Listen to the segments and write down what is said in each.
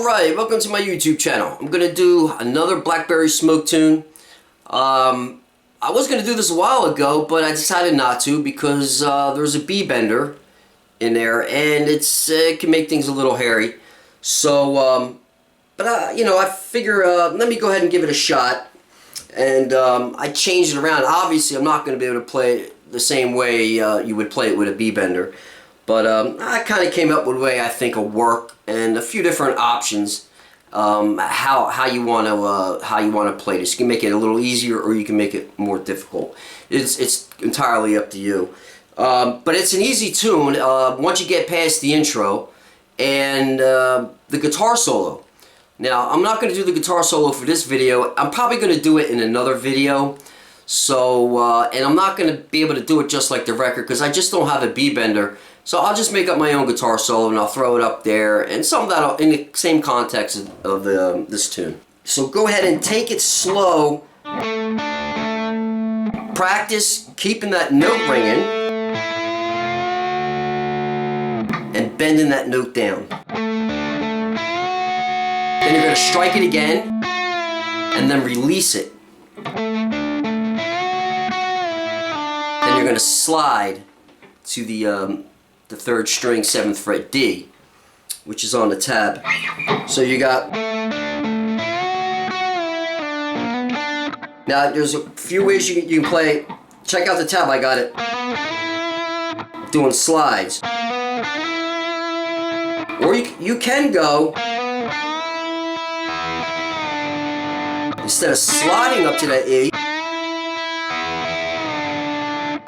Alright, welcome to my YouTube channel. I'm going to do another Blackberry Smoke tune. I was going to do this a while ago, but I decided not to because there's a B bender in there and it can make things a little hairy. So, I figure let me go ahead and give it a shot. And I changed it around. Obviously, I'm not going to be able to play it the same way you would play it with a B bender. But I kind of came up with a way I think will work and a few different options how you want to play this. You can make it a little easier or you can make it more difficult. It's entirely up to you. But it's an easy tune once you get past the intro and the guitar solo. Now I'm not going to do the guitar solo for this video. I'm probably going to do it in another video. So and I'm not going to be able to do it just like the record because I just don't have a B bender. So I'll just make up my own guitar solo and I'll throw it up there and some of that in the same context of this tune. So go ahead and take it slow. Practice keeping that note ringing and bending that note down. Then you're going to strike it again and then release it. Then you're going to slide to the third string, 7th fret D, which is on the tab. So you got... Now there's a few ways you can play. Check out the tab, I got it doing slides. Or you can go, instead of sliding up to that E,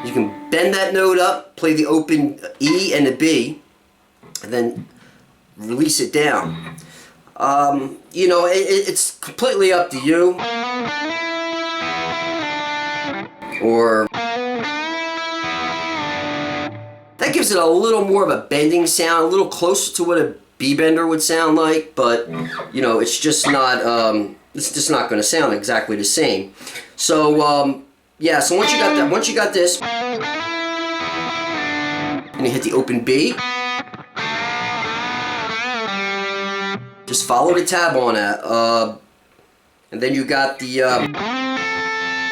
you can bend that note up, play the open E and the B, and then release it down. It's completely up to you. Or that gives it a little more of a bending sound, a little closer to what a B bender would sound like, but it's just not going to sound exactly the same. So yeah, so once you got this, and you hit the open B, just follow the tab on that, and then you got the,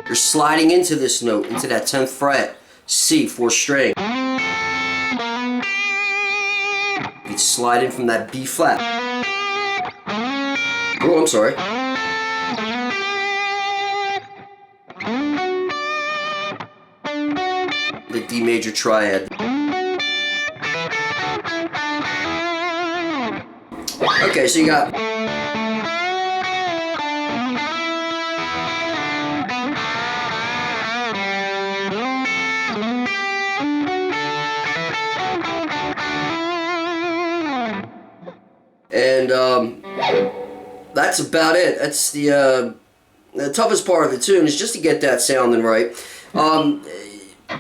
you're sliding into this note, into that 10th fret, C, 4th string. You slide in from that B flat. Oh, I'm sorry. The D major triad. Okay, so you got... And that's about it. That's the toughest part of the tune is just to get that sounding right.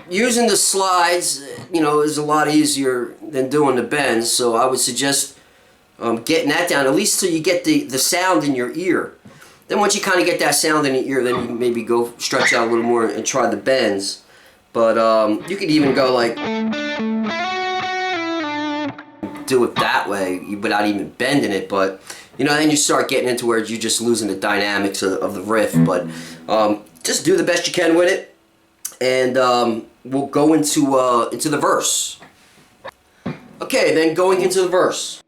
Using the slides, is a lot easier than doing the bends, so I would suggest getting that down, at least till you get the sound in your ear. Then once you kind of get that sound in your ear, then you can maybe go stretch out a little more and try the bends. But you could even go like... do it that way without even bending it, but then you start getting into where you're just losing the dynamics of the riff. But just do the best you can with it, and we'll go into the verse. Okay, then going into the verse.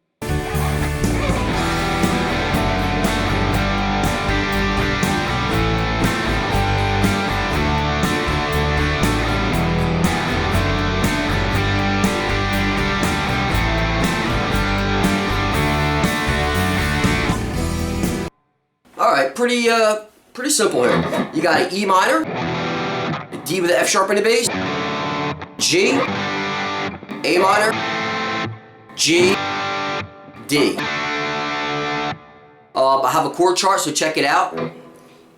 Alright, pretty simple here. You got an E minor, a D with an F sharp in the bass, G, A minor, G, D. I have a chord chart, so check it out.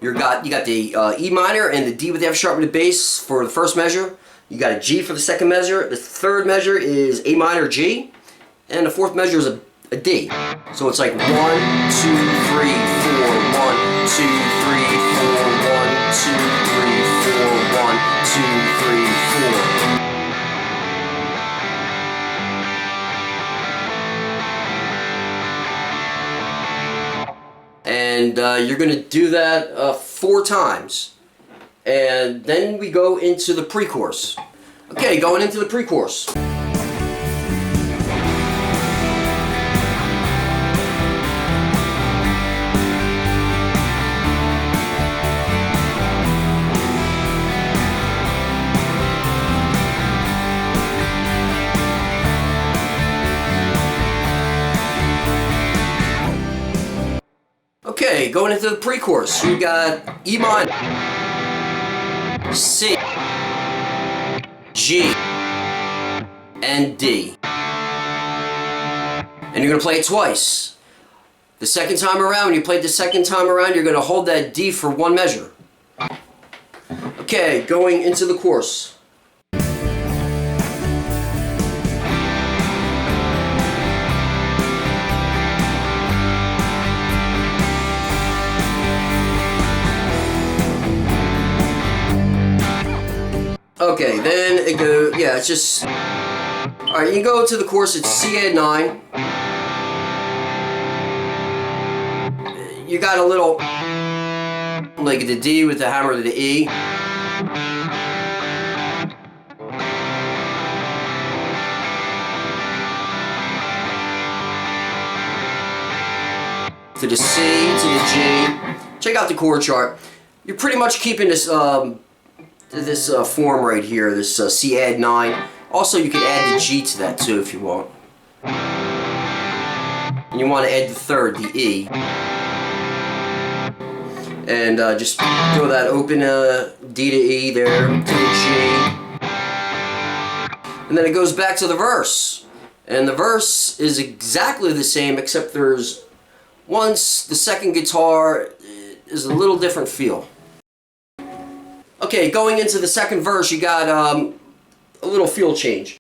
You got the E minor and the D with the F sharp in the bass for the first measure. You got a G for the second measure. The third measure is A minor G, and the fourth measure is a D. So it's like 1, 2, 3, 4, 1, 2, 3, 4, 1, 2, 3, 4, 1, 2, 3, 4. And you're going to do that 4 times. And then we go into the pre-chorus. Okay, going into the pre-chorus. Okay, going into the pre-chorus, you got E minor, C, G, and D. And you're going to play it twice. The second time around, when you play it the second time around, you're going to hold that D for 1 measure. Okay, going into the chorus. Okay, then it goes, yeah, it's just, alright, you go to the chorus, it's C add 9. You got a little, like the D with the hammer to the E. To the C, to the G. Check out the chord chart. You're pretty much keeping this, form right here, this C add 9. Also, you could add the G to that too if you want. And you want to add the third, the E. And just throw that open D to E there, to the G. And then it goes back to the verse. And the verse is exactly the same, except there's once the second guitar is a little different feel. Okay, going into the second verse, you got a little feel change.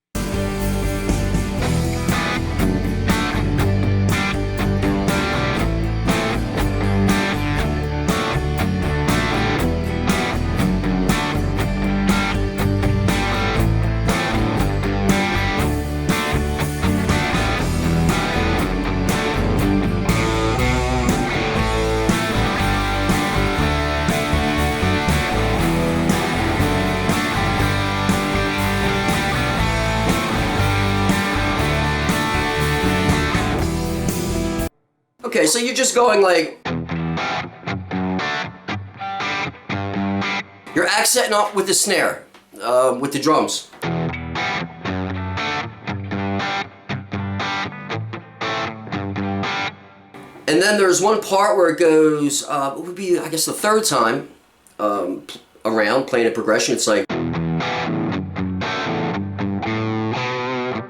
Okay, so you're just going like, you're accenting up with the snare, with the drums. And then there's one part where it goes, it would be, I guess, the third time around playing a progression. It's like,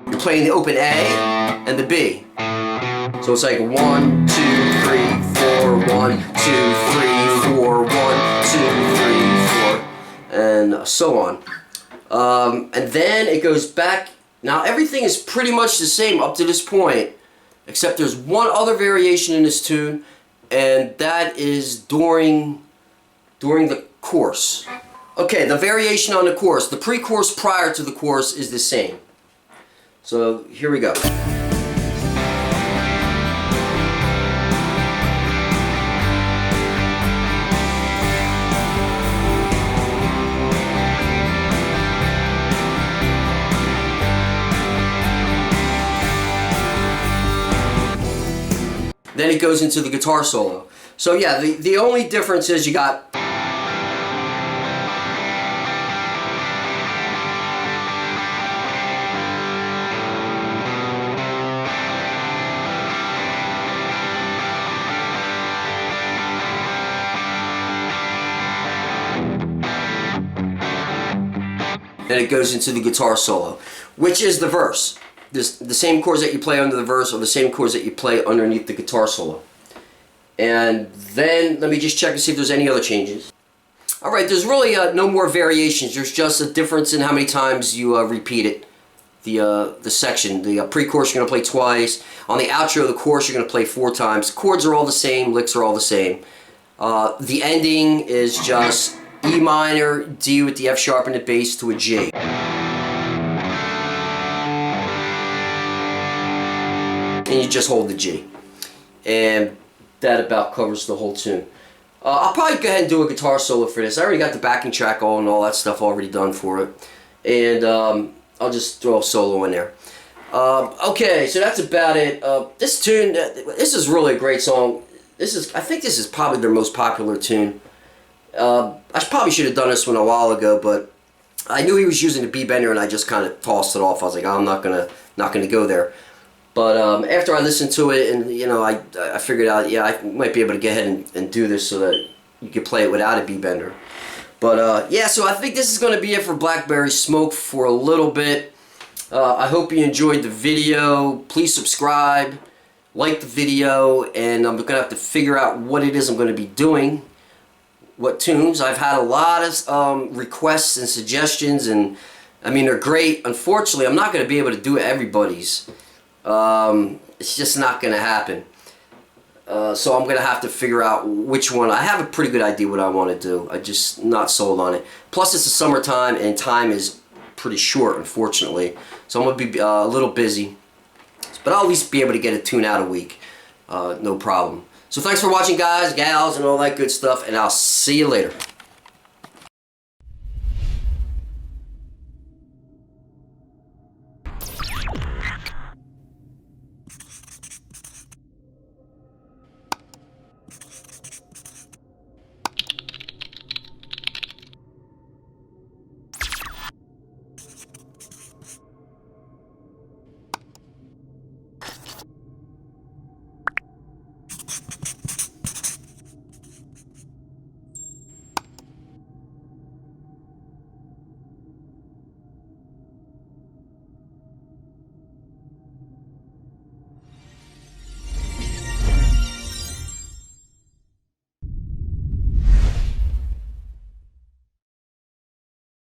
you're playing the open A and the B. So it's like 1, 2, 3, 4, 1, 2, 3, 4, 1, 2, 3, 4, and so on. And then it goes back. Now everything is pretty much the same up to this point, except there's one other variation in this tune, and that is during the chorus. Okay, the variation on the chorus. The pre-chorus prior to the chorus is the same. So here we go. Then it goes into the guitar solo. So yeah, the only difference is you got and it goes into the guitar solo, which is the verse. The same chords that you play under the verse are the same chords that you play underneath the guitar solo. And then, let me just check to see if there's any other changes. Alright, there's really no more variations. There's just a difference in how many times you repeat it. The section. The pre-chorus you're going to play twice. On the outro of the chorus you're going to play 4 times. Chords are all the same, licks are all the same. The ending is just E minor, D with the F sharp and the bass to a G. And you just hold the G. And that about covers the whole tune. I'll probably go ahead and do a guitar solo for this. I already got the backing track and all that stuff already done for it. And I'll just throw a solo in there. Okay, so that's about it. This tune, this is really a great song. I think this is probably their most popular tune. I probably should have done this one a while ago, but I knew he was using the B bender, and I just kind of tossed it off. I was like, oh, I'm not gonna go there. But after I listened to it, and I figured out, yeah, I might be able to get ahead and do this so that you could play it without a B bender. But yeah, so I think this is going to be it for Blackberry Smoke for a little bit. I hope you enjoyed the video. Please subscribe, like the video, and I'm going to have to figure out what it is I'm going to be doing. What tunes. I've had a lot of requests and suggestions, and I mean, they're great. Unfortunately, I'm not going to be able to do everybody's. It's just not going to happen. So I'm going to have to figure out which one. I have a pretty good idea what I want to do. I'm just not sold on it. Plus, it's the summertime, and time is pretty short, unfortunately. So I'm going to be a little busy. But I'll at least be able to get a tune out a week. No problem. So thanks for watching, guys, gals, and all that good stuff, and I'll see you later.